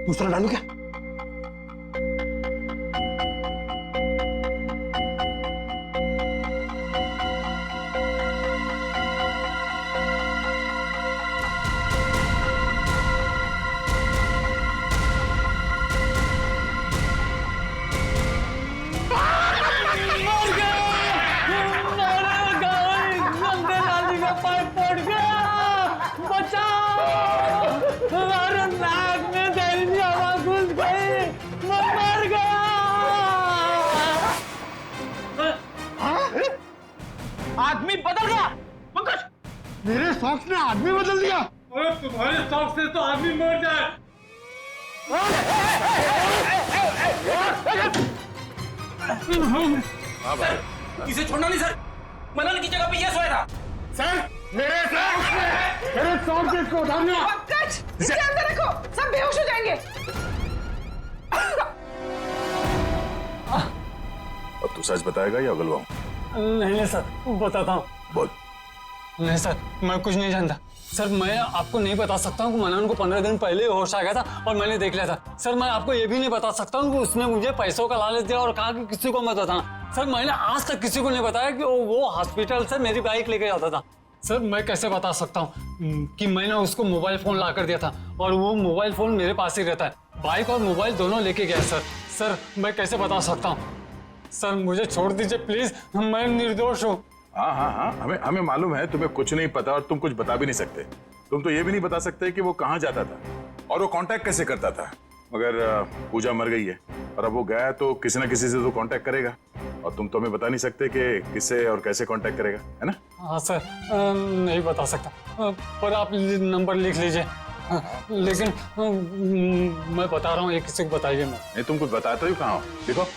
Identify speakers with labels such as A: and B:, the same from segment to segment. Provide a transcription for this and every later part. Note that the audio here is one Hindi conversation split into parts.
A: दूसरा डालू क्या?
B: आदमी बदल गया पंकज।
A: मेरे सॉक्स ने आदमी बदल दिया।
C: अरे तुम्हारे सॉक्स से तो आदमी मर जाए।
B: इसे छोड़ना नहीं सर, मनन की जगह पे ये सोया था।
A: सर मेरे सॉक्स इसको उठाना।
D: पंकज इसे अंदर रखो, सब बेहोश हो जाएंगे।
E: अब तू सच बताएगा या उगलवाऊं?
C: नहीं सर, बताता हूँ।
E: बोल।
C: नहीं सर, मैं कुछ नहीं जानता सर। मैं आपको नहीं बता सकता हूँ कि मनन को 15 दिन पहले होश आ गया था और मैंने देख लिया था। सर मैं आपको ये भी नहीं बता सकता हूँ कि उसने मुझे पैसों का लालच दिया और कहा कि किसी को मत बताना। सर मैंने आज तक किसी को नहीं बताया कि वो हॉस्पिटल से मेरी बाइक लेके जाता था। सर मैं कैसे बता सकता हूँ कि मैंने उसको मोबाइल फोन ला कर दिया था और वो मोबाइल फोन मेरे पास ही रहता है। बाइक और मोबाइल दोनों लेके गया सर। सर मैं कैसे बता सकता हूँ? सर मुझे छोड़ दीजिए प्लीज, मैं निर्दोष हूँ।
E: हाँ, हमें मालूम है तुम्हें कुछ नहीं पता और तुम कुछ बता भी नहीं सकते। तुम तो ये भी नहीं बता सकते कि वो कहाँ जाता था और वो कांटेक्ट कैसे करता था। मगर पूजा मर गई है और अब वो गया तो किसी ना किसी से तो कांटेक्ट करेगा और तुम तो हमें बता नहीं सकते कि किससे और कैसे कांटेक्ट करेगा, है ना?
C: हाँ सर, नहीं बता सकता पर आप नंबर लिख लीजिए। लेकिन मैं बता रहा हूँ, ये किसी को बताइए मत।
E: नहीं तुम कुछ बताते हो कहाँ हो, देखो।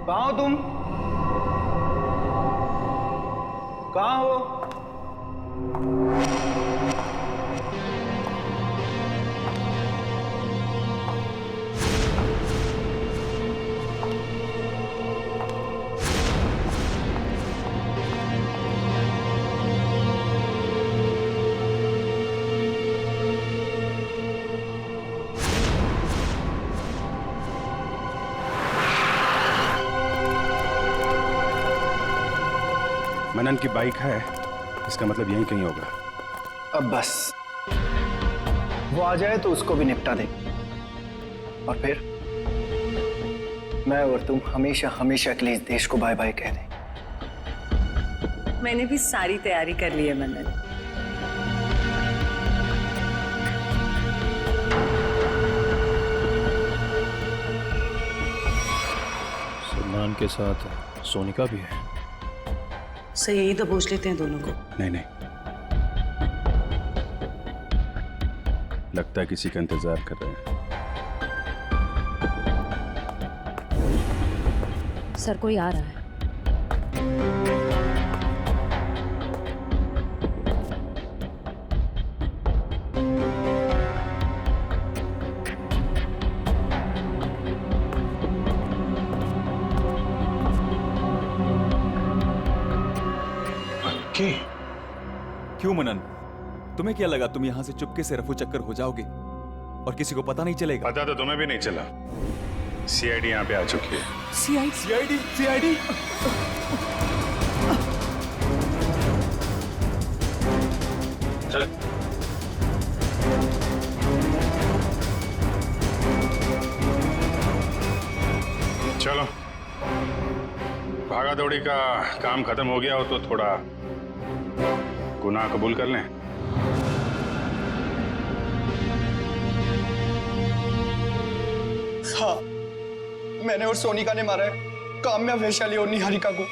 B: कहाँ हो तुम? कहाँ हो?
F: मनन की बाइक है, इसका मतलब यहीं कहीं होगा।
G: अब बस वो आ जाए तो उसको भी निपटा दे और फिर मैं और तुम हमेशा हमेशा के लिए इस देश को बाय बाय कह दें।
H: मैंने भी सारी तैयारी कर ली है मनन।
F: सलमान के साथ सोनिका भी है।
H: सर यही तो पूछ लेते हैं दोनों को।
F: नहीं, लगता है किसी का इंतजार कर रहे हैं।
I: सर कोई आ रहा है।
J: क्यों मनन, तुम्हें क्या लगा तुम यहां से चुपके से रफू चक्कर हो जाओगे और किसी को पता नहीं चलेगा?
E: पता तो तुम्हें भी नहीं चला। सीआईडी यहाँ पे आ चुकी है।
J: सीआईडी
E: चल। चलो, भागा दौड़ी का काम खत्म हो गया हो तो थोड़ा गुनाह कबूल कर लें।
G: हाँ, मैंने और सोनिका ने मारा है काम्या, वैशाली और निहारिका को,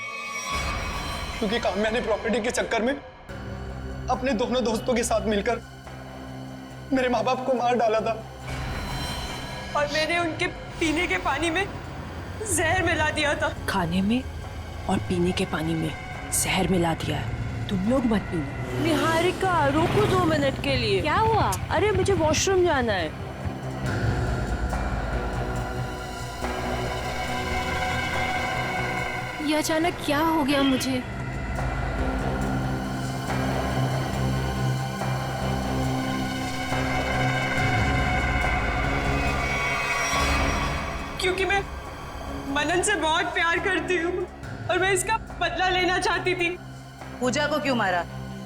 G: क्योंकि काम्या ने प्रॉपर्टी के चक्कर में अपने दोनों दोस्तों के साथ मिलकर मेरे माँ बाप को मार डाला था।
D: और मैंने उनके पीने के पानी में जहर मिला दिया था।
I: खाने में और पीने के पानी में जहर मिला दिया है। तुम लोग मत पीना। निहारिका रुको 2 मिनट के लिए। क्या हुआ? अरे मुझे वॉशरूम जाना है।
K: ये अचानक क्या हो गया मुझे?
D: क्योंकि मैं मनन से बहुत प्यार करती हूँ और मैं इसका बदला लेना चाहती थी।
H: पूजा को क्यों मारा?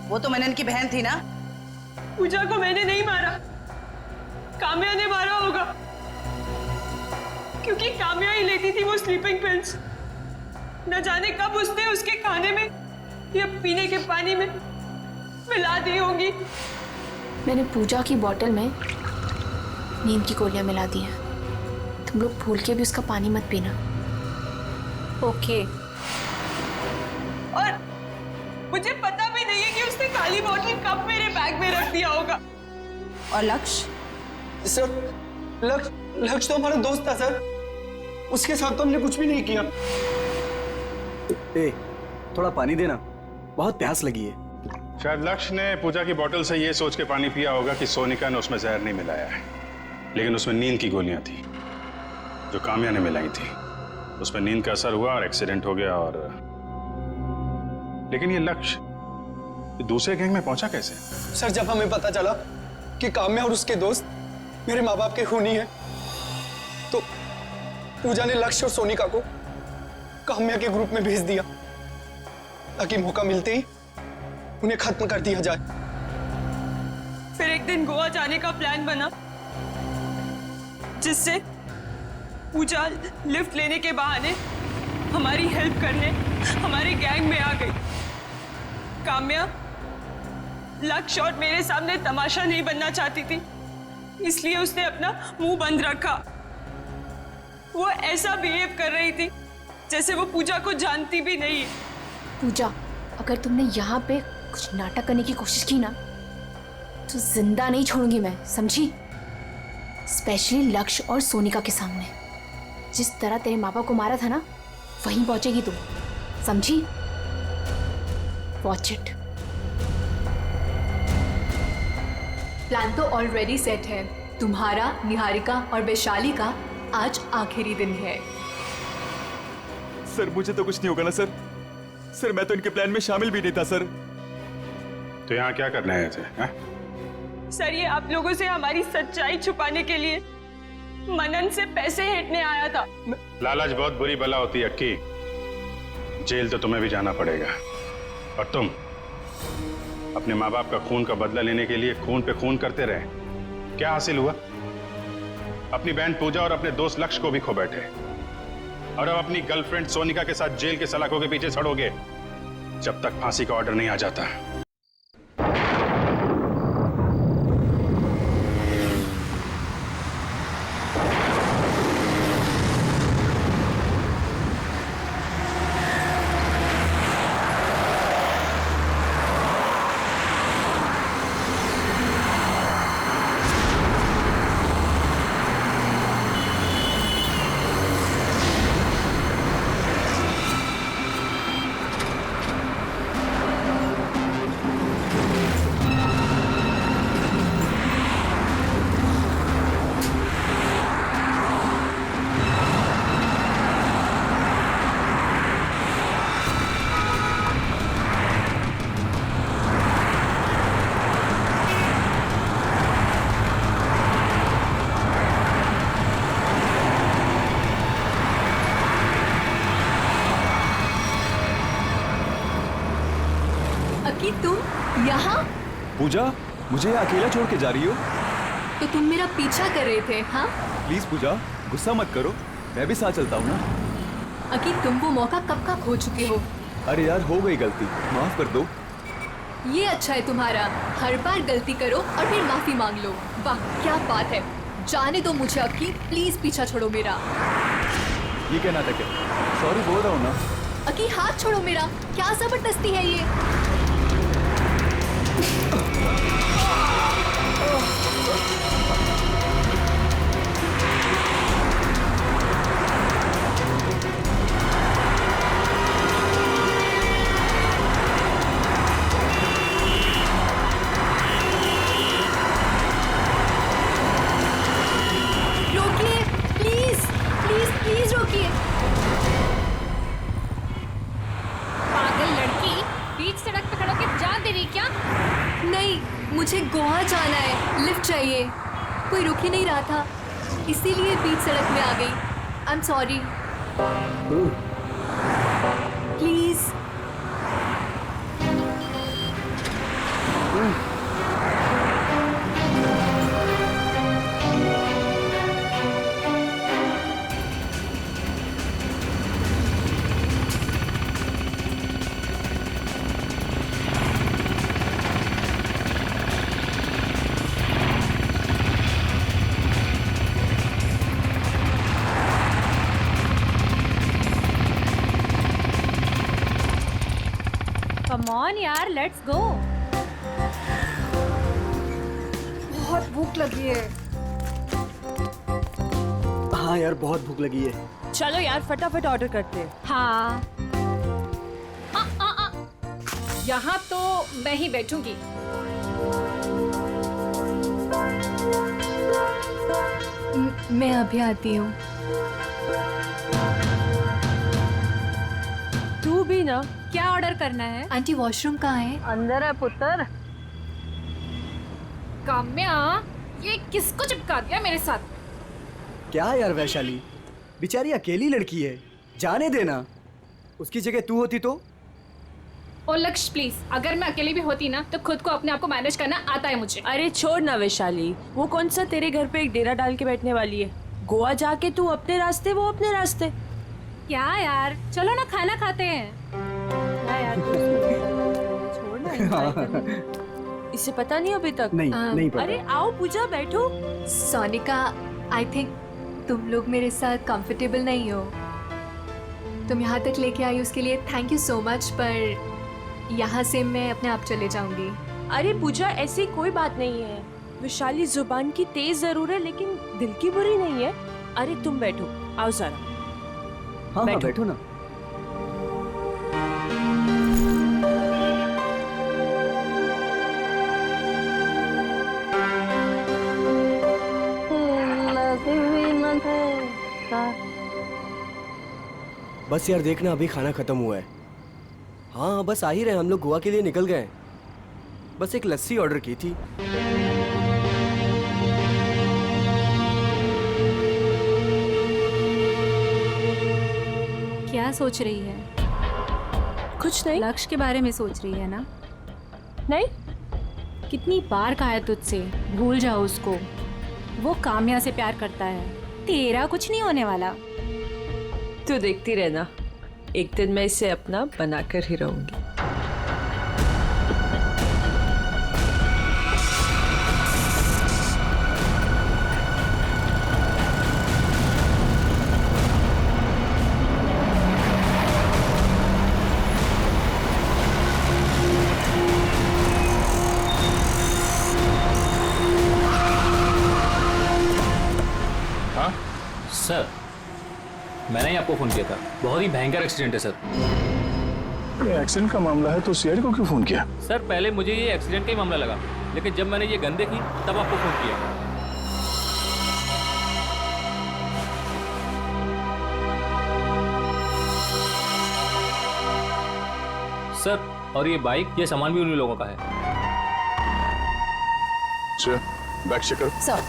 H: वो तो मनन की बहन थी ना।
D: पूजा को मैंने नहीं मारा, काम्या ने मारा होगा, क्योंकि काम्या ही लेती थी वो स्लीपिंग पिल्स। न जाने कब उसने उसके खाने में या पीने के पानी में मिला दी होंगी।
K: मैंने पूजा की बोतल में नींद की गोलियां मिला दी हैं। तुम लोग भूल के भी उसका पानी मत पीना।
I: ओके।
D: और मुझे पता भी नहीं है कि उसने काली बोतल कब मेरे बैग में रख दिया होगा।
H: और लक्ष्य?
G: सर लक्ष्य तो हमारा दोस्त था सर, उसके साथ तो हमने कुछ भी नहीं किया।
F: थोड़ा पानी देना, बहुत प्यास लगी है।
A: शायद लक्ष्य ने पूजा की बोतल से ये सोच के पानी पिया होगा कि सोनिका ने उसमें जहर नहीं मिलाया है, लेकिन उसमें नींद की गोलियां थी जो काम्या ने मिलाई थी। उसमें नींद का असर हुआ और एक्सीडेंट हो गया। और लेकिन ये लक्ष्य दूसरे गैंग में पहुंचा कैसे?
G: सर जब हमें पता चला कि काम्या और उसके दोस्त मेरे माँ बाप के खूनी हैं, तो पूजा ने लक्ष्य और सोनिका को काम्या के ग्रुप में भेज दिया ताकि मौका मिलते ही उन्हें खत्म कर दिया जाए।
D: फिर एक दिन गोवा जाने का प्लान बना, जिससे पूजा लिफ्ट लेने के बहाने हमारी हेल्प करने हमारे गैंग में आ गई। काम्या लक्ष्य और मेरे सामने तमाशा नहीं बनना चाहती थी, इसलिए उसने अपना मुंह बंद रखा। वो ऐसा बिहेव कर रही थी जैसे वो पूजा को जानती भी नहीं है।
K: पूजा, अगर तुमने यहाँ पे कुछ नाटक करने की कोशिश की ना तो जिंदा नहीं छोड़ूंगी मैं, समझी? स्पेशली लक्ष्य और सोनिका के सामने। जिस तरह तेरे माँ बाप को मारा था ना, वहीं पहुंचेगी तुम, समझी? Watch it.
L: प्लान तो ऑलरेडी सेट है। तुम्हारा, निहारिका और वैशाली का आज आखिरी दिन है।
J: सर मुझे तो कुछ नहीं होगा ना सर? सर मैं तो इनके प्लान में शामिल भी नहीं था सर।
A: तो यहाँ क्या करने आए थे?
D: सर ये आप लोगों से हमारी सच्चाई छुपाने के लिए मनन से पैसे हेटने आया था।
A: लालच बहुत बुरी बला होती है अक्की। जेल तो तुम्हें भी जाना पड़ेगा। और तुम अपने माँ बाप का खून का बदला लेने के लिए खून पे खून करते रहे। क्या हासिल हुआ? अपनी बहन पूजा और अपने दोस्त लक्ष्य को भी खो बैठे, और अब अपनी गर्लफ्रेंड सोनिका के साथ जेल के सलाखों के पीछे सड़ोगे जब तक फांसी का ऑर्डर नहीं आ जाता।
L: अकी तुम यहाँ?
J: पूजा, मुझे अकेला छोड़ के जा रही हो?
L: तो तुम मेरा पीछा कर रहे थे? हाँ
J: प्लीज पूजा, गुस्सा मत करो, मैं भी साथ चलता हूँ ना।
L: अकी तुम वो मौका कब का खो चुके हो।
J: अरे यार हो गई गलती, माफ कर दो।
L: ये अच्छा है तुम्हारा, हर बार गलती करो और फिर माफी मांग लो। वाह क्या बात है। जाने दो मुझे अकी, प्लीज पीछा छोड़ो मेरा।
J: ये क्या नाटक है? सॉरी बोल रहा हूँ ना।
L: अकी हाथ छोड़ो मेरा, क्या जबरदस्ती है ये? रोकिए प्लीज प्लीज प्लीज रोकिए।
K: पागल लड़की, बीच सड़क पे खड़ो के जान दे रही क्या?
L: नहीं, मुझे गोवा जाना है, लिफ्ट चाहिए। कोई रुक ही नहीं रहा था, इसीलिए बीच सड़क में आ गई। आई am sorry. Please.
K: Come on यार, लेट्स गो।
L: बहुत भूख लगी है।
G: हाँ यार, बहुत भूख लगी है।
I: चलो यार फटाफट ऑर्डर करते हैं।
K: हाँ। यहाँ तो मैं ही बैठूंगी।
L: मैं अभी आती हूँ।
I: तू भी ना।
K: क्या ऑर्डर करना है?
L: आंटी वॉशरूम कहाँ है?
I: अंदर है पुत्र।
K: काम्या, ये किसको चिपका दिया मेरे साथ?
G: क्या यार वैशाली, बेचारी अकेली लड़की है, जाने देना। उसकी जगह तू होती तो?
K: ओ लक्ष्य प्लीज, अगर मैं अकेली भी होती ना तो खुद को अपने आप को मैनेज करना आता है मुझे।
I: अरे छोड़ ना वैशाली, वो कौन सा तेरे घर पे एक डेरा डाल के बैठने वाली है। गोवा जाके तू अपने रास्ते, वो अपने रास्ते।
K: क्या यार, चलो ना खाना खाते हैं।
I: छोड़ ना, enjoy करना। इसे पता नहीं अभी तक?
G: नहीं पता।
I: अरे आओ पूजा, बैठो।
L: सोनिका, आई थिंक तुम लोग मेरे साथ कंफर्टेबल नहीं हो। तुम यहाँ तक लेके आई उसके लिए थैंक यू सो मच, पर यहाँ से मैं अपने आप चले जाऊंगी।
I: अरे पूजा, ऐसी कोई बात नहीं है। विशाली जुबान की तेज जरूर है, लेकिन दिल की बुरी नहीं है। अरे तुम बैठो, आओ सारा।
G: हाँ बैठो ना।
M: बस यार देखना, अभी खाना खत्म हुआ है। हाँ बस आ ही रहे, हम लोग गोवा के लिए निकल गए। बस एक लस्सी ऑर्डर की थी।
K: क्या सोच रही है?
I: कुछ नहीं।
K: लक्ष्य के बारे में सोच रही है ना?
I: नहीं।
K: कितनी बार कहा है तुझसे, भूल जाओ उसको। वो काम्या से प्यार करता है, तेरा कुछ नहीं होने वाला।
I: तू देखती रहना, एक दिन मैं इसे अपना बनाकर ही रहूंगी।
B: सर, मैंने ही आपको फोन किया था। बहुत ही भयंकर एक्सीडेंट है सर।
E: एक्सीडेंट का मामला है तो सीआईडी को क्यों फोन किया?
B: सर पहले मुझे ये एक्सीडेंट का ही मामला लगा, लेकिन जब मैंने ये गन देखी तब आपको फोन किया। सर, और ये बाइक, ये सामान भी उन्हीं लोगों का है।
E: बैग चेक करो।
L: सर,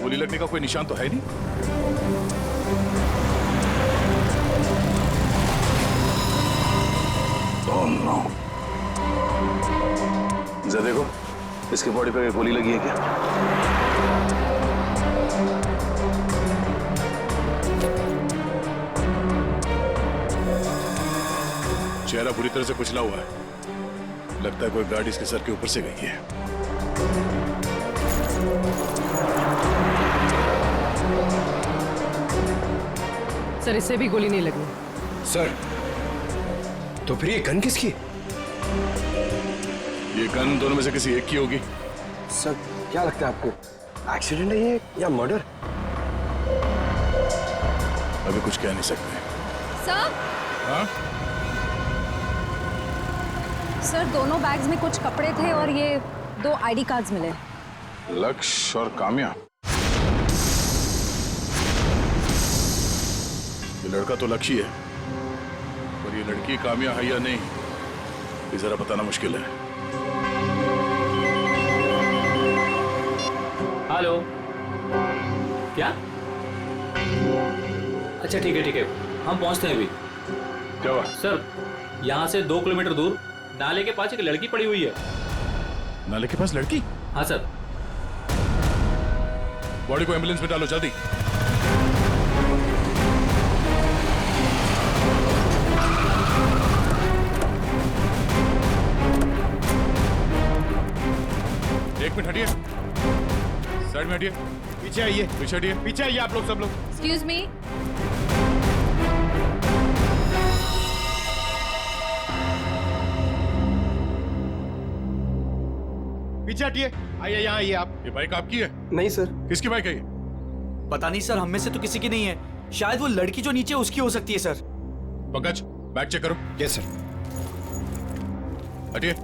E: गोली लगने का कोई निशान तो है नहीं। Oh no. जरा देखो, इसके बॉडी पे गोली लगी है क्या? चेहरा बुरी तरह से कुचला हुआ है। लगता है कोई गाड़ी इसके सर के ऊपर से गई है।
I: सर इससे भी गोली नहीं लगी।
G: सर तो फिर ये गन किसकी?
E: ये गन दोनों में से किसी एक की होगी।
G: सर क्या लगता है आपको, एक्सीडेंट है ये या मर्डर?
E: अभी कुछ कह नहीं सकते।
L: सर
E: हाँ?
L: सर दोनों बैग्स में कुछ कपड़े थे और ये 2 आईडी कार्ड्स मिले।
E: लक्ष्य और काम्या। ये लड़का तो लक्ष्य है, पर ये लड़की काम्या है या नहीं, ये जरा बताना मुश्किल है।
B: हेलो, क्या? अच्छा ठीक है, हम पहुंचते हैं अभी।
E: क्या हुआ?
B: सर यहाँ से 2 किलोमीटर दूर नाले के पास एक लड़की पड़ी हुई है।
E: नाले के पास लड़की?
B: हाँ सर।
E: बॉडी को एम्बुलेंस में डालो जल्दी। एक मिनट हटिए, साइड में हटिए, पीछे आइए, पीछे हटिए, पीछे आइए आप लोग, सब लोग।
L: Excuse me.
E: पीछे हटिए, आइए यहाँ आइए आप। ये बाइक आपकी है?
G: नहीं सर।
E: किसकी बाइक है ये?
M: पता नहीं सर, हम में से तो किसी की नहीं है। शायद वो लड़की जो नीचे उसकी हो सकती है सर।
E: पंकज बैग चेक करो।
G: Yes sir.
E: हटिए।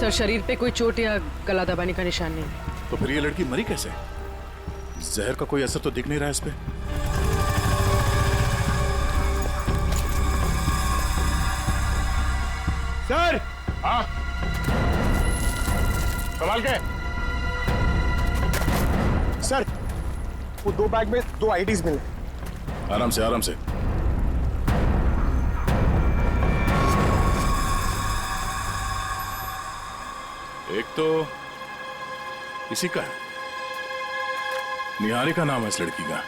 I: सर शरीर पे कोई चोट या गला दबाने का निशान नहीं।
E: तो फिर ये लड़की मरी कैसे? जहर का कोई असर तो दिख नहीं रहा है इस पे।
G: सर।
E: हाँ संभाल के।
G: सर वो 2 बैग में 2 आईडीज मिले।
E: आराम से, आराम से। एक तो इसी का है, निहारिका नाम है इस लड़की का,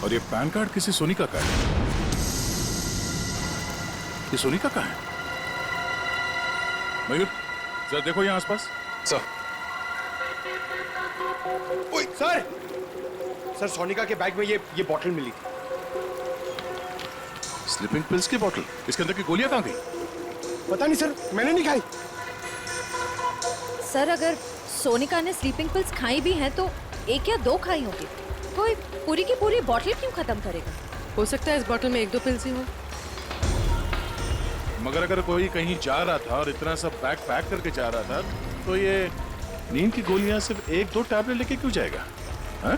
E: और ये पैन कार्ड किसी सोनिका का है। ये सोनिका का है? मयूर जरा देखो यहाँ आसपास।
G: सर। ओए सर, सर सोनिका के बैग में ये बॉटल मिली।
E: स्लीपिंग पिल्स की बॉटल? इसके अंदर की गोलियां कहाँ गई?
G: पता नहीं सर, मैंने नहीं खाई।
L: सर अगर सोनिका ने स्लीपिंग पिल्स खाई भी हैं तो 1 या 2 खाई होगी। कोई पूरी की पूरी बॉटल क्यों खत्म करेगा?
I: हो सकता है इस बोतल में 1-2 पिल्स ही हो।
E: मगर अगर कोई कहीं जा रहा था और इतना सब बैग पैक करके जा रहा था, तो ये नींद की गोलियां सिर्फ 1-2 टैबलेट लेके क्यों जाएगा? हाँ?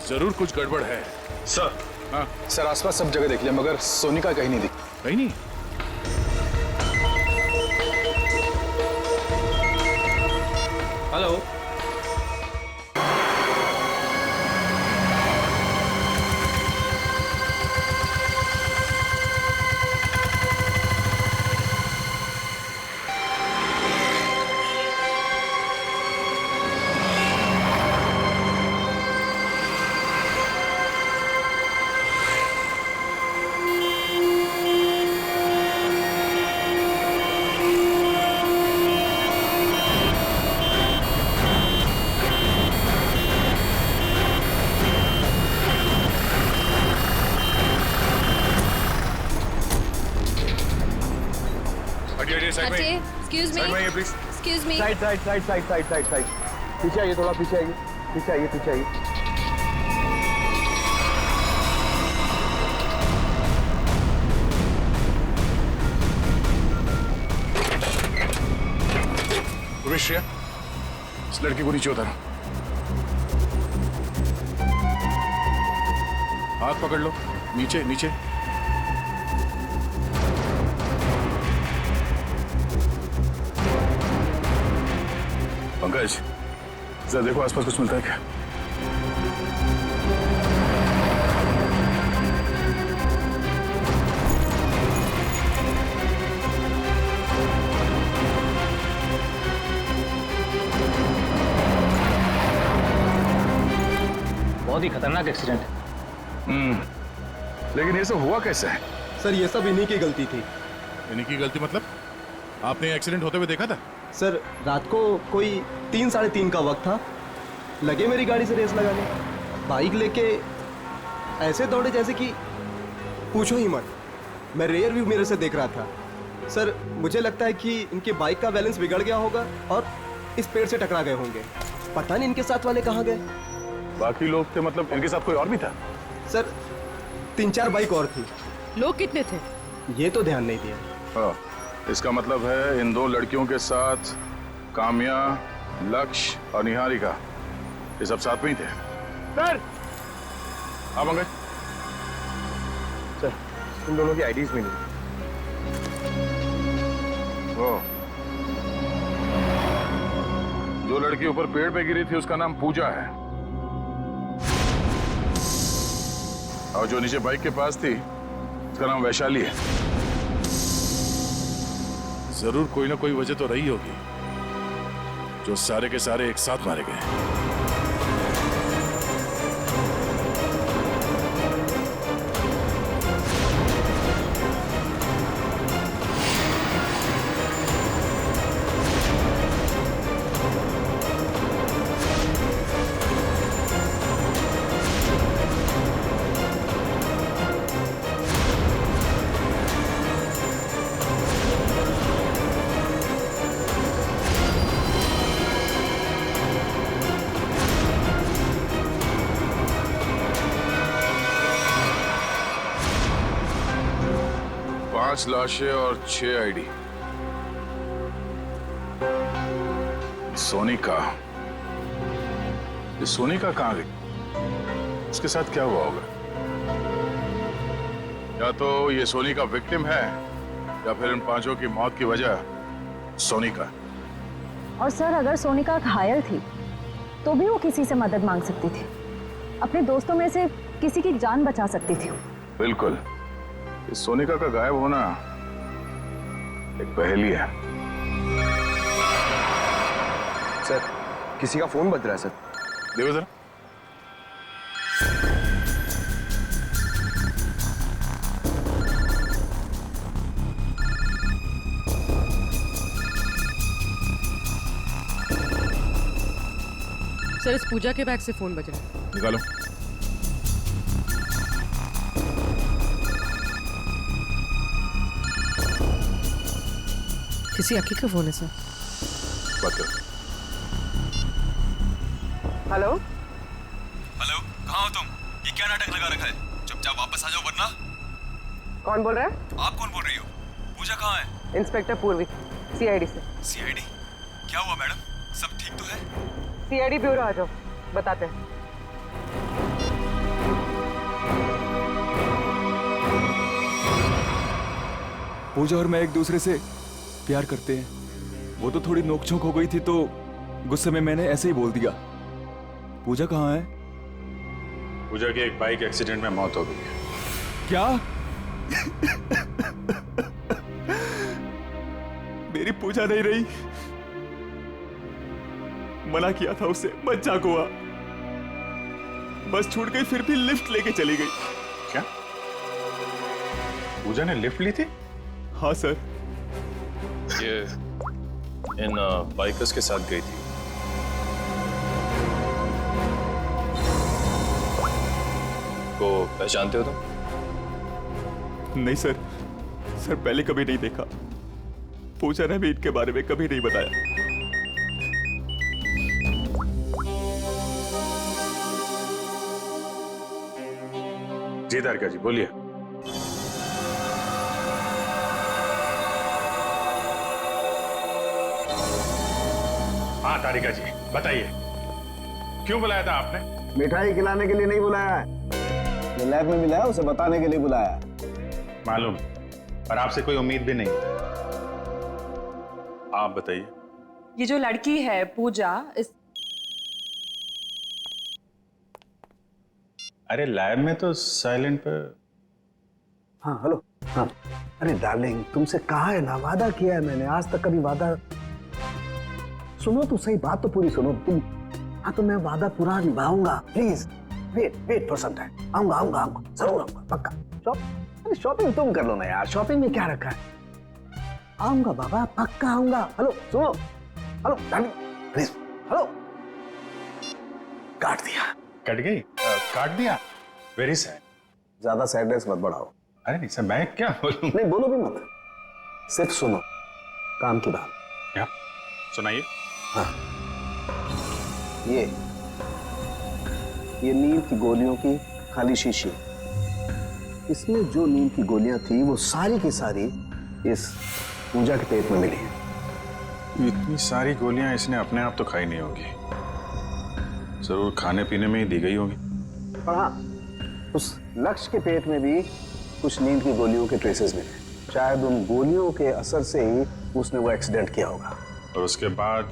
E: जरूर कुछ गड़बड़ है।
G: सर।
E: हाँ
G: सर आसपास सब जगह देख लिया मगर सोनिका कहीं नहीं दिखी।
E: कहीं नहीं?
B: Hello,
L: excuse me. Excuse me.
G: Side side side side side side side. पीछे आइए, थोड़ा पीछे आइए, पीछे आइए, पीछे आइए।
E: वे श्रेया, इस लड़की को नीचे उतारो। हाथ पकड़ लो, नीचे नीचे। पंकज, जरा देखो आसपास कुछ मिलता है क्या?
C: बहुत ही खतरनाक एक्सीडेंट है।
E: लेकिन ये सब हुआ कैसे है?
M: सर ये सब इन्हीं की गलती थी।
E: इन्हीं की गलती मतलब? आपने एक्सीडेंट होते हुए देखा था?
M: सर रात को कोई 3 साढ़े 3 का वक्त था, लगे मेरी गाड़ी से रेस लगाने, बाइक लेके ऐसे दौड़े जैसे कि पूछो ही मत। मैं रेयर व्यू मिरर से देख रहा था। सर मुझे लगता है कि इनके बाइक का बैलेंस बिगड़ गया होगा और इस पेड़ से टकरा गए होंगे। पता नहीं इनके साथ वाले कहाँ गए।
E: बाकी लोग थे मतलब इनके साथ कोई और भी था?
M: सर 3-4 बाइक और थी।
I: लोग कितने थे?
M: ये तो ध्यान नहीं दिया।
E: हाँ, इसका मतलब है इन 2 लड़कियों के साथ काम्या, लक्ष्य और निहारिका, ये सब साथ में ही थे।
M: सर
E: हाँ मंगल,
M: सर इन दोनों की आईडीज मिली।
E: ओ, जो लड़की ऊपर पेड़ पे गिरी थी उसका नाम पूजा है, और जो नीचे बाइक के पास थी उसका नाम वैशाली है। जरूर कोई ना कोई वजह तो रही होगी जो सारे के सारे एक साथ मारे गए। पांच लाशें और 6 आईडी। सोनिका, ये सोनिका कहां गई? उसके साथ क्या हुआ होगा? या तो ये सोनिका विक्टिम है या फिर इन 5 की मौत की वजह सोनिका।
N: और सर अगर सोनिका घायल थी तो भी वो किसी से मदद मांग सकती थी, अपने दोस्तों में से किसी की जान बचा सकती थी।
E: बिल्कुल, इस सोनिका का गायब होना एक पहेली है।
M: सर किसी का फोन बज रहा है सर।
E: देखो जरा।
I: सर इस पूजा के बैग से फोन बज रहा है।
E: निकालो।
I: किसी अक्की का फोन है सर।
E: बात करो।
M: हेलो
J: हेलो, कहाँ हो तुम? ये क्या नाटक लगा रखा है? चुपचाप वापस आ जाओ वरना।
M: कौन बोल रहा है?
J: आप कौन बोल रही हो? पूजा कहाँ है?
M: इंस्पेक्टर पूर्वी, सीआईडी से।
J: सीआईडी? क्या हुआ मैडम? सब ठीक तो है?
M: सीआईडी ब्यूरो आ जाओ, बताते हैं।
J: पूजा और मैं एक दूसरे से प्यार करते हैं। वो तो थोड़ी नोकझोंक हो गई थी तो गुस्से में मैंने ऐसे ही बोल दिया। पूजा कहाँ है?
A: पूजा की एक बाइक एक्सीडेंट में मौत हो गई है।
J: क्या? मेरी पूजा नहीं रही। मना किया था उसे, मत जा गोवा। बस छूट गई फिर भी लिफ्ट लेके चली गई।
A: क्या पूजा ने लिफ्ट ली थी?
J: हाँ सर।
O: ये इन बाइकर्स के साथ गई थी। को पहचानते हो तुम?
J: नहीं सर, सर पहले कभी नहीं देखा। पूजा ने भी इनके बारे में कभी नहीं बताया।
A: जी तारिका जी बोलिए। तारिका जी, बताइए क्यों बुलाया था आपने?
P: मिठाई खिलाने के लिए नहीं बुलाया है, जो लैब में मिला है उसे बताने के लिए बुलाया है।
A: मालूम, पर आपसे कोई उम्मीद भी नहीं। आप बताइए।
D: ये जो लड़की है पूजा,
A: अरे लैब में तो साइलेंट पर।
P: हाँ हेलो। हाँ अरे डार्लिंग, तुमसे कहा है ना, वादा किया है मैंने, आज तक कभी वादा। सुनो तो सही, बात तो पूरी सुनो तुम। हाँ तो मैं वादा पूरा निभाऊंगा, please wait for some time. आऊंगा आऊंगा आऊंगा, जरूर आऊंगा, पक्का। शॉपिंग तुम कर लो ना यार, शॉपिंग में क्या रखा है। आऊंगा बाबा, पक्का आऊंगा। हेलो सुनो, हेलो डार्लिंग प्लीज, हेलो। काट दिया।
A: कट गई? काट दिया? Very sad.
P: ज्यादा सैडनेस मत बढ़ाओ।
A: अरे नहीं सर, मैं क्या बोलूं?
P: नहीं बोलो भी मत, सिर्फ सुनो काम की बात।
A: क्या सुनाइए?
P: हाँ ये नींद की गोलियों की खाली शीशी, इसमें जो नींद की गोलियां थी वो सारी की सारी इस पूजा के पेट में मिली है।
A: इतनी सारी गोलियां इसने अपने आप तो खाई नहीं होगी, जरूर खाने पीने में ही दी गई होगी।
P: पर हाँ, उस लक्ष्य के पेट में भी कुछ नींद की गोलियों के ट्रेसेस मिले। शायद उन गोलियों के असर से ही उसने वो एक्सीडेंट किया होगा।
A: और उसके बाद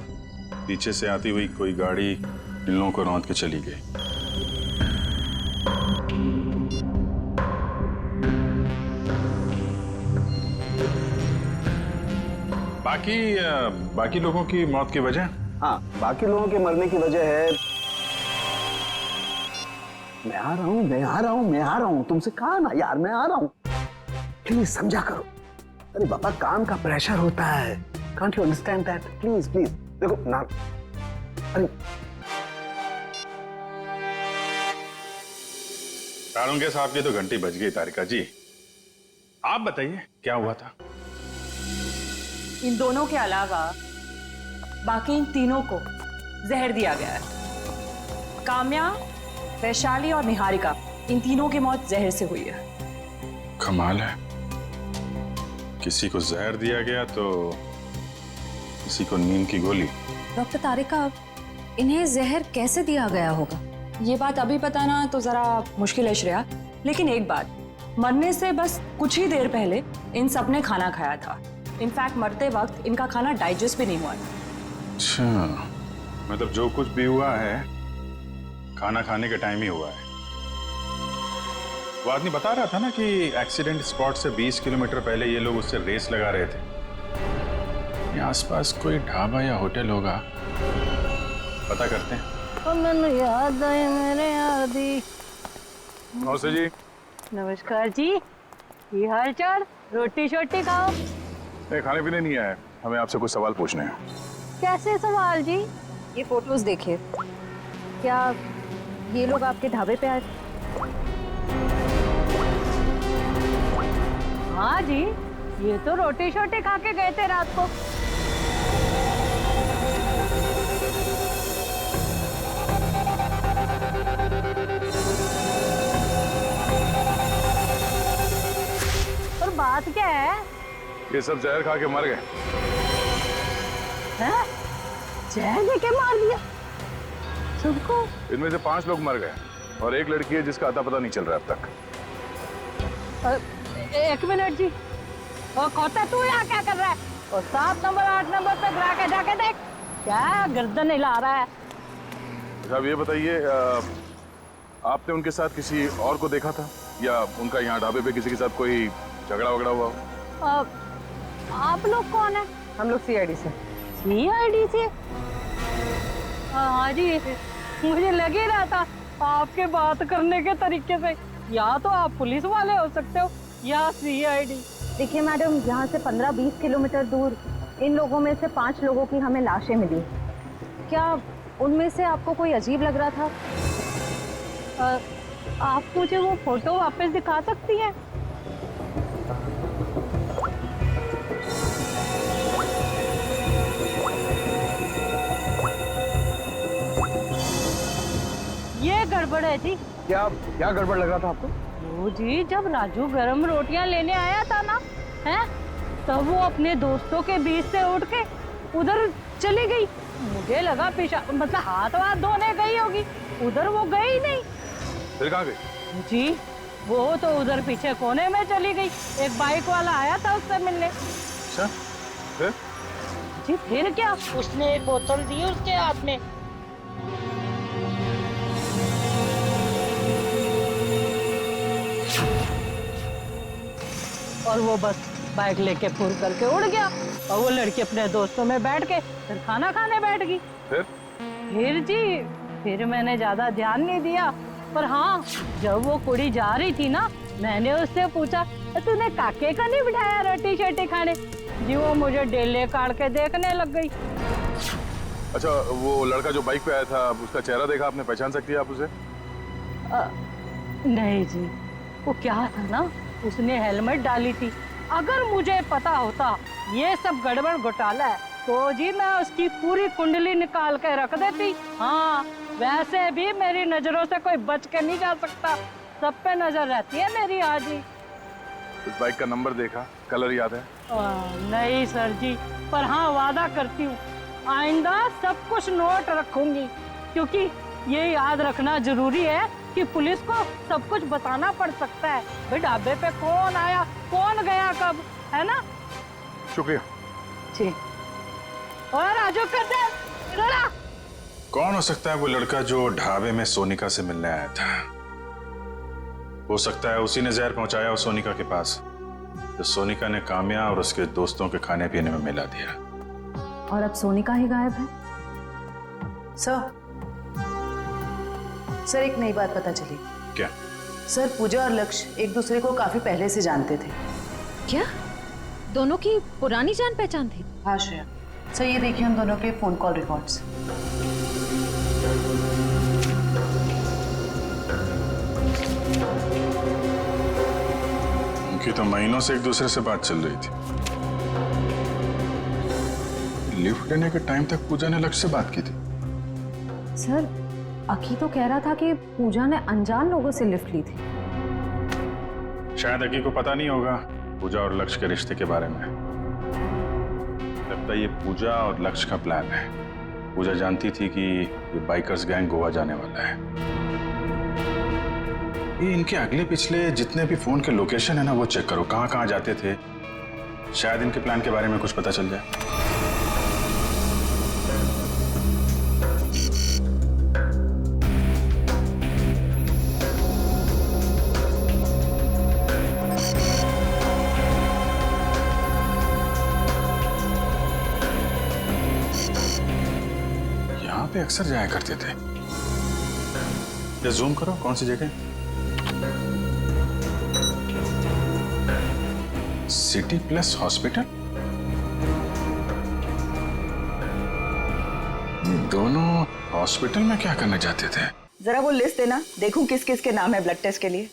A: पीछे से आती हुई कोई गाड़ी इन लोगों को रौंद के चली गई। बाकी लोगों की मौत की वजह?
P: हाँ, बाकी लोगों के मरने की वजह है, मैं आ रहा हूँ, तुमसे कहा ना यार, मैं आ रहा हूँ, प्लीज समझा करो। अरे बाबा, काम का प्रेशर होता है, can't you understand that? Please देखो ना। अरे
A: तारुंगे साहब की तो घंटी बज गई। तारिका जी आप बताइए क्या हुआ था?
D: इन दोनों के अलावा बाकी इन तीनों को जहर दिया गया है। काम्या, वैशाली और निहारिका, इन तीनों की मौत जहर से हुई है।
A: कमाल है, किसी को जहर दिया गया तो किसी को नींद की गोली।
N: डॉक्टर तारिका, इन्हें जहर कैसे दिया गया होगा?
D: ये बात अभी बताना तो जरा मुश्किल है श्रेया, लेकिन एक बात, मरने से बस कुछ ही देर पहले इन सब ने खाना खाया था। इनफैक्ट मरते वक्त इनका खाना डाइजेस्ट भी नहीं हुआ था।
A: अच्छा, मतलब जो कुछ भी हुआ है खाना खाने के टाइम ही हुआ है। वो आदमी बता रहा था ना कि एक्सीडेंट स्पॉट से 20 किलोमीटर पहले ये लोग उससे रेस लगा रहे थे। आसपास कोई ढाबा या होटल होगा, पता करते हैं।
N: तो मैंने याद आए मेरे आदि।
E: नमस्ते जी।
N: नमस्कार जी, ये हाल चाल? रोटी शोटी खाओ।
E: नहीं, खाने पीने नहीं आए, हमें आपसे कुछ सवाल पूछने हैं।
N: कैसे सवाल जी? ये फोटोज देखिए, क्या ये लोग आपके ढाबे पे आए? हाँ जी, ये तो रोटी शोटी खा के गए थे रात को। और बात क्या है?
E: ये सब जहर खा के मर गए।
N: हैं? जहर लेके मार दिया सबको?
E: इनमें से 5 लोग मर गए और एक लड़की है जिसका अता पता नहीं चल रहा अब तक।
N: एक मिनट जी, और खोता तू यहाँ क्या कर रहा है? और 7 नंबर 8 नंबर पे जाके जाके देख, क्या गर्दन हिला रहा है?
E: साहब ये बताइए, आपने उनके साथ किसी और को देखा था या उनका यहाँ ढाबे पे किसी के साथ कोई झगड़ा वगड़ा हुआ हो?
N: आप लोग कौन है?
D: हम लोग सीआईडी से।
N: सीआईडी से? हाँ जी, मुझे लग ही रहा था आपके बात करने के तरीके से, या तो आप पुलिस वाले हो सकते हो या सीआईडी। देखिए मैडम, यहाँ से 15-20 किलोमीटर दूर इन लोगों में से 5 लोगों की हमें लाशें मिली। क्या उनमें से आपको कोई अजीब लग रहा था? आप मुझे वो फोटो वापस दिखा सकती हैं? ये गड़बड़ है जी।
P: क्या गड़बड़ लग रहा था आपको?
N: वो जी, जब राजू गरम रोटियां लेने आया था ना, हैं, तब वो अपने दोस्तों के बीच से उठ के उधर चली गई मुझे लगा पेशा मतलब हाथ वाथ धोने गई होगी, उधर वो गई नहीं।
E: फिर कहाँ गई?
N: जी वो तो उधर पीछे कोने में चली गई, एक बाइक वाला आया था उससे मिलने।
E: अच्छा फिर?
N: जी फिर क्या, उसने एक बोतल दी उसके हाथ में। और वो बस बाइक लेके फुर करके उड़ गया और वो लड़की अपने दोस्तों में बैठ के फिर खाना खाने बैठ गई। फिर जी फिर मैंने ज्यादा ध्यान नहीं दिया, पर हाँ जब वो कुड़ी जा रही थी ना, मैंने उससे पूछा तूने काके का नहीं बिठाया रोटी शोटी खाने? जी वो मुझे डेले काट के देखने लग गई।
E: अच्छा वो लड़का जो बाइक पे आया था, उसका चेहरा देखा आपने, पहचान सकती है आप उसे?
N: नहीं जी, वो क्या था ना, उसने हेलमेट डाली थी। अगर मुझे पता होता ये सब गड़बड़ घोटाला है तो जी मैं उसकी पूरी कुंडली निकाल के रख देती। हाँ वैसे भी मेरी नजरों से कोई बच के नहीं जा सकता, सब पे नजर रहती है मेरी। आज ही
E: उस बाइक का नंबर देखा, कलर याद है?
N: नहीं सर जी, पर हाँ वादा करती हूँ आइंदा सब कुछ नोट रखूंगी, क्योंकि ये याद रखना जरूरी है कि पुलिस को सब कुछ बताना पड़ सकता है भाई ढाबे पे कौन आया कौन गया कब, है ना?
E: शुक्रिया
N: जी। और राजू कर
A: कौन हो सकता है वो लड़का जो ढाबे में सोनिका से मिलने आया था? हो सकता है उसी ने जहर पहुंचाया हो सोनिका के पास, तो सोनिका ने काम्या और उसके दोस्तों के खाने पीने में मिला दिया।
H: और अब सोनिका ही गायब है। सर एक नई बात पता चली।
A: क्या?
H: सर पूजा और लक्ष्य एक दूसरे को काफी पहले से जानते थे।
K: क्या दोनों की पुरानी जान पहचान थी?
H: हाँ श्रेया। सर ये देखिए उन दोनों के फोन कॉल रिकॉर्ड्स।
A: उनकी तो महीनों से एक दूसरे से बात चल रही थी। लिफ्ट लेने के टाइम तक पूजा ने लक्ष्य से बात की थी।
K: सर अकी तो कह रहा था कि पूजा ने अनजान लोगों से लिफ्ट ली थी।
A: शायद अकी को पता नहीं होगा पूजा और लक्ष्य के रिश्ते के बारे में। लगता है ये पूजा और लक्ष्य का प्लान है। पूजा जानती थी कि ये बाइकर्स गैंग गोवा जाने वाला है। ये इनके अगले पिछले जितने भी फोन के लोकेशन है ना, वो चेक करो कहाँ कहाँ जाते थे। शायद इनके प्लान के बारे में कुछ पता चल जाए। पे अक्सर जाया करते थे। ये जूम करो कौन सी जगह? City plus hospital. दोनों हॉस्पिटल में क्या करने जाते थे?
H: जरा वो लिस्ट देना, देखूं किस किस के नाम है ब्लड टेस्ट के लिए।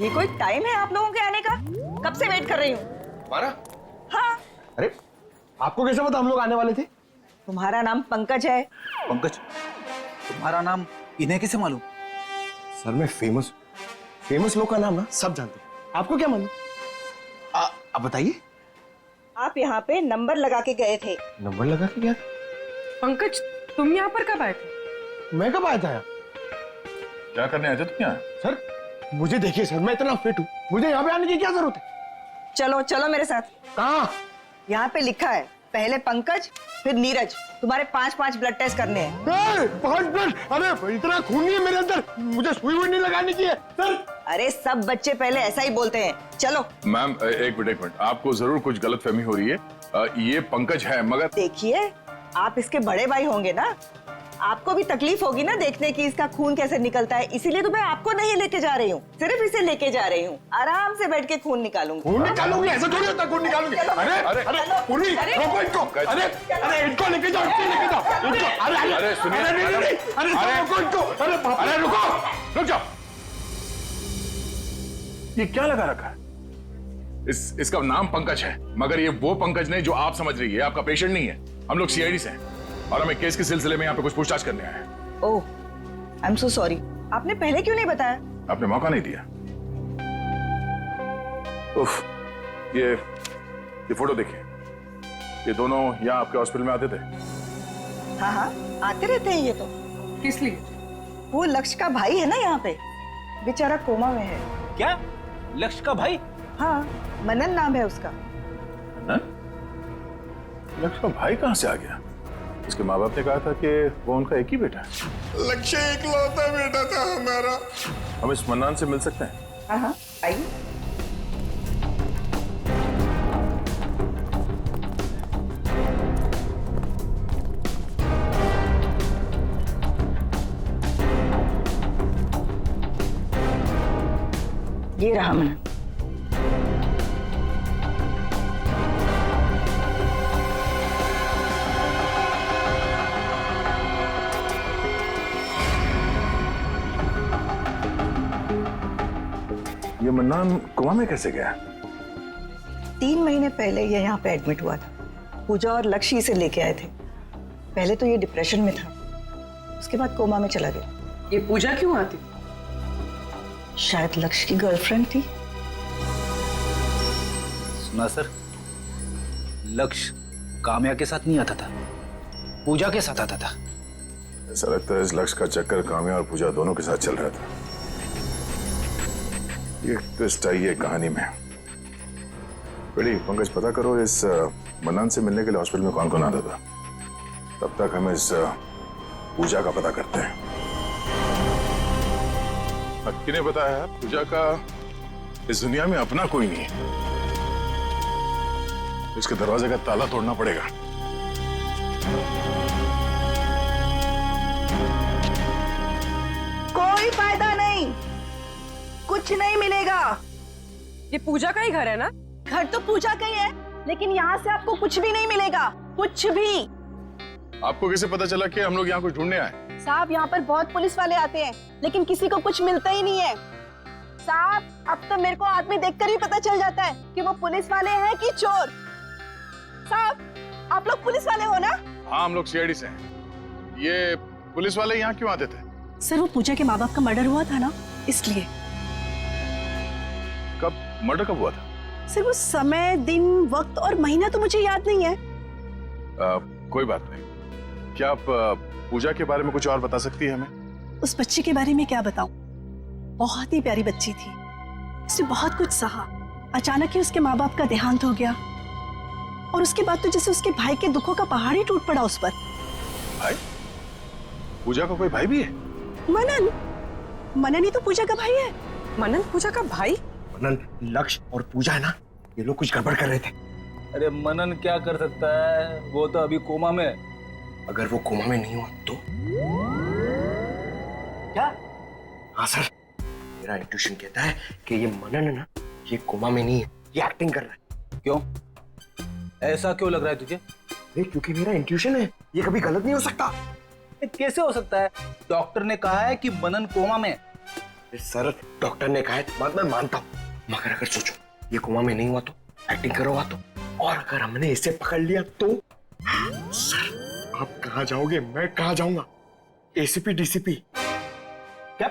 H: ये कोई टाइम है आप लोगों के आने का? कब से वेट कर रही हूँ।
M: हमारा?
H: हाँ।
M: अरे आपको कैसे पता हम लोग आने वाले थे?
H: तुम्हारा नाम पंकज है।
Q: पंकज? तुम्हारा नाम इन्हें कैसे मालूम?
M: सर मैं फेमस लोग का नाम ना सब जानते हैं, आपको क्या मालूम?
Q: आप बताइए।
H: आप यहाँ पे नंबर लगा के गए थे।
M: नंबर लगा के गया?
D: पंकज तुम यहाँ पर कब आए थे?
M: मैं कब आया था यहाँ?
E: क्या करने आए थे तुम यहाँ?
M: सर मुझे देखिए सर, मैं इतना फिट हूँ, मुझे यहाँ पे आने की क्या जरूरत है?
H: चलो चलो मेरे साथ।
M: कहाँ?
H: यहाँ पे लिखा है पहले पंकज फिर नीरज, तुम्हारे 5-5 ब्लड टेस्ट करने हैं।
M: 5 ब्लड? अरे इतना खून नहीं है मेरे अंदर, मुझे सुई वुई नहीं लगानी चाहिए सर।
H: अरे सब बच्चे पहले ऐसा ही बोलते हैं। चलो।
E: मैम एक मिनट, आपको जरूर कुछ गलतफहमी हो रही है। ये पंकज है मगर।
H: देखिए आप इसके बड़े भाई होंगे ना, आपको भी तकलीफ होगी ना देखने की इसका खून कैसे निकलता है, इसीलिए तो मैं आपको नहीं लेके जा रही हूँ, सिर्फ इसे लेके जा रही हूँ। आराम से बैठ के खून निकालूंगी।
M: खून निकालूंगी? ऐसा थोड़ी होता खून निकालूंगी। अरे अरे अरे पूरी रोको इनको। अरे अरे इनको लेके जाओ, इनको लेके जाओ इनको। अरे अरे सुनिए, अरे रोको इनको। अरे रुको, रुक जाओ।
E: ये क्या लगा रखा है? इसका नाम पंकज है, मगर ये वो पंकज नहीं जो आप समझ रही है। आपका पेशेंट नहीं है। हम लोग CID से हैं और हमें केस के सिलसिले में यहाँ पे कुछ पूछताछ करने आए हैं।
H: ओह, आई एम सो सॉरी। आपने पहले क्यों नहीं बताया?
E: आपने मौका नहीं दिया। उफ, ये फोटो देखिए, ये दोनों यहाँ आपके हॉस्पिटल में आते थे।
H: हाँ हाँ, आते रहते हैं ये तो।
N: किस लिए?
H: वो लक्ष्य का भाई है ना यहाँ पे, बेचारा कोमा में है।
Q: क्या? लक्ष्य का भाई?
H: हाँ, मनन नाम है उसका।
E: लक्ष्य का भाई कहाँ से आ गया? उसके माँ बाप ने कहा था कि वो उनका एक ही बेटा है।
R: लक्ष्य इकलौता बेटा था हमारा।
E: हम इस मन्नान से मिल सकते हैं?
H: हाँ हाँ, आइए। ये रहा मनन।
E: ये मन्नान कोमा में कैसे गया?
H: 3 महीने पहले ये यहाँ पे एडमिट हुआ था। पूजा और लक्ष्य इसे लेके आए थे। पहले तो ये डिप्रेशन में था, उसके बाद कोमा में चला गया।
N: ये पूजा क्यों आती?
H: शायद लक्ष्य की गर्लफ्रेंड थी।
Q: सुना सर, लक्ष्य काम्या के साथ नहीं आता था, पूजा के साथ आता था।
E: ऐसा लगता है इस लक्ष्य का चक्कर काम्या और पूजा दोनों के साथ चल रहा था। ये ट्विस्ट आई है कहानी में। बेटी पंकज, पता करो इस मन्नान से मिलने के लिए हॉस्पिटल में कौन कौन आता था। तब तक हम इस पूजा का पता करते हैं। किन्हें बताया? पूजा का इस दुनिया में अपना कोई नहीं है। इसके दरवाजे का ताला तोड़ना पड़ेगा।
H: कोई फायदा नहीं, कुछ नहीं मिलेगा।
N: ये पूजा का ही घर है ना?
H: घर तो पूजा का ही है, लेकिन यहाँ से आपको कुछ भी नहीं मिलेगा, कुछ भी।
E: आपको कैसे पता चला कि हम लोग यहाँ कुछ ढूंढने आए?
H: साहब, यहाँ पर बहुत पुलिस वाले आते हैं, लेकिन किसी को कुछ मिलता ही नहीं है। साहब, अब तो मेरे को आदमी देखकर ही पता चल जाता है कि वो पुलिस वाले हैं कि चोर। साहब, आप लोग पुलिस वाले हो ना?
E: हाँ, हम लोग सीआईडी से हैं। ये पुलिस वाले यहाँ क्यों आते थे?
H: सर, वो पूजा के माँ बाप का मर्डर हुआ था ना, इसलिए।
E: कब मर्डर कब हुआ था?
H: सर, वो समय, दिन, वक्त और महीना तो मुझे याद नहीं है।
E: कोई बात नहीं। क्या आप पूजा के बारे में कुछ और बता सकती है हमें?
H: उस बच्ची के बारे में क्या बताऊं? बहुत ही प्यारी बच्ची थी, उसने बहुत कुछ सहा। अचानक ही उसके माँ बाप का देहांत हो गया, और उसके बाद तो जैसे उसके भाई के दुखों का पहाड़ ही टूट पड़ा उस पर।
E: भाई? पूजा का कोई भाई भी है?
H: मनन। मनन ही तो पूजा का भाई है।
N: मनन पूजा का भाई?
M: मनन, लक्ष्य और पूजा है ना, ये लोग कुछ गड़बड़ कर रहे थे।
Q: अरे मनन क्या कर सकता है, वो तो अभी कोमा में।
M: अगर वो कोमा में नहीं हुआ तो?
Q: क्या?
M: हाँ सर, मेरा इंट्यूशन कहता है कि ये मनन है ना, ये कोमा में नहीं है, ये एक्टिंग कर रहा है।
Q: क्यों? ऐसा क्यों लग रहा है तुझे?
M: नहीं, क्योंकि मेरा इंट्यूशन है, ये कभी गलत नहीं हो सकता।
Q: कैसे हो सकता है? डॉक्टर ने कहा है कि मनन कोमा में।
M: सर, डॉक्टर ने कहा है, बात मैं मानता हूँ, मगर अगर सोचो ये कोमा में नहीं हुआ तो, एक्टिंग करोगा तो, और अगर हमने इसे पकड़ लिया तो? सर, आप कहाँ जाओगे, मैं कहाँ जाऊंगा? ACP DCP? क्या?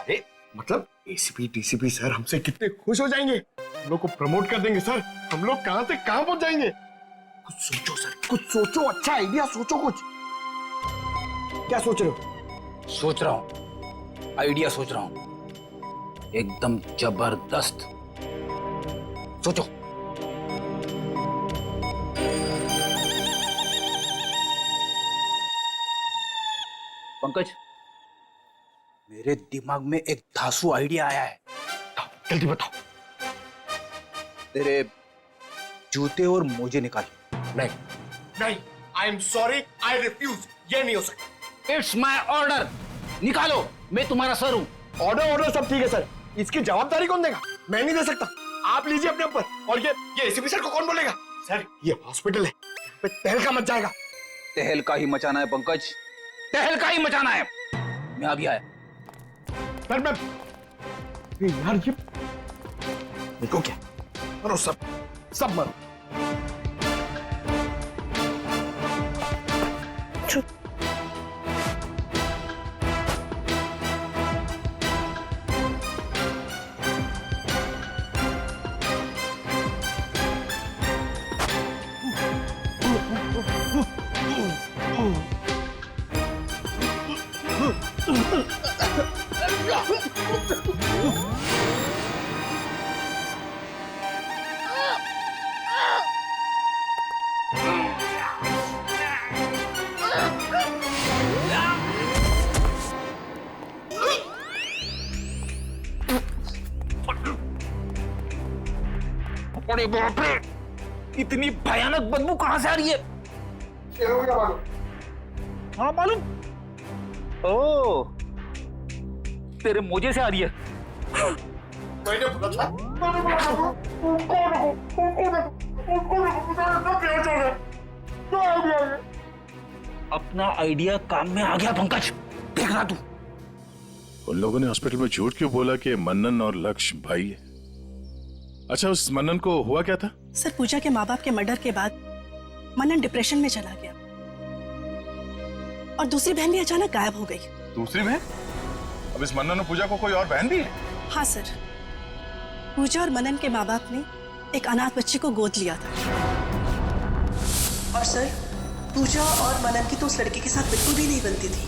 M: अरे मतलब एसीपी डीसीपी सर हमसे कितने खुश हो जाएंगे, हम लोग को प्रमोट कर देंगे सर। हम लोग कहाँ से कहाँ पहुंच जाएंगे। कुछ सोचो सर, कुछ सोचो, अच्छा आइडिया सोचो कुछ। क्या सोच रहे हो?
Q: सोच रहा हूं, आइडिया सोच रहा हूं, एकदम जबरदस्त। सोचो। पंकज, मेरे दिमाग में एक धांसू आइडिया आया है।
M: जल्दी बताओ।
Q: तेरे जूते और मोजे निकाल।
M: नहीं नहीं, I am sorry, I refuse, ये नहीं हो सकता।
Q: इट्स माई ऑर्डर, निकालो, मैं तुम्हारा सर हूं।
M: ऑर्डर सब ठीक है सर, इसकी जवाबदारी कौन देगा? मैं नहीं दे सकता, आप लीजिए अपने ऊपर। और ये एसीपी सर को कौन बोलेगा? सर, ये हॉस्पिटल है, यहाँ पे तहलका मच जाएगा।
Q: तहलका ही मचाना है पंकज, तहलका ही मचाना है। मैं अभी आया।
M: सर मैं यार, ये देखो क्या, मरो सब मरो।
Q: अरे बाप रे, इतनी भयानक बदबू कहां से आ रही है? हाँ मालूम। ओ, तेरे मोजे से आ रही है।
R: मैंने बोला था।
Q: अपना आइडिया काम में आ गया पंकज, देख रहा तू।
E: उन लोगों ने हॉस्पिटल में झूठ क्यों बोला कि मन्नन और लक्ष्य भाई है? अच्छा, उस मन्नन को हुआ क्या था?
S: सर, पूजा के माँ बाप के मर्डर के बाद मन्नन डिप्रेशन में चला गया और दूसरी बहन भी अचानक गायब हो गई।
E: दूसरी बहन? अब इस मन्नन और पूजा को कोई और बहन भी है?
S: हाँ सर, पूजा और मन्नन के माँ बाप ने एक अनाथ बच्ची को गोद लिया था। और सर, पूजा और मन्नन की तो उस लड़की के साथ बिल्कुल भी नहीं बनती थी।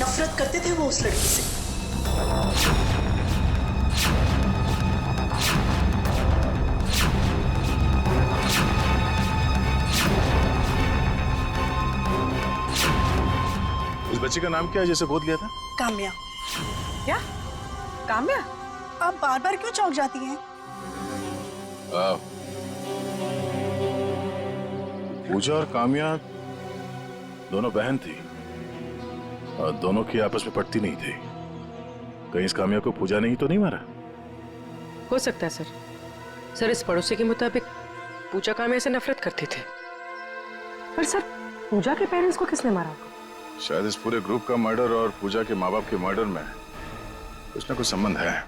S: नफरत करते थे वो उस लड़की से।
E: इस बच्ची का नाम क्या है जिसे गोद लिया था?
S: काम्या।
H: क्या? काम्या?
S: आप बार बार क्यों चौंक जाती हैं?
E: पूजा और काम्या दोनों बहन थी और दोनों की आपस में पटती नहीं थी। कहीं इस काम्या को पूजा ने ही तो नहीं मारा?
I: हो सकता है सर। सर, इस पड़ोसी के मुताबिक पूजा काम्या से नफरत करती थी। पर सर, पूजा के पेरेंट्स को किसने मारा?
E: शायद इस पूरे ग्रुप का मर्डर और पूजा के माँ बाप के मर्डर में कुछ ना कुछ संबंध है।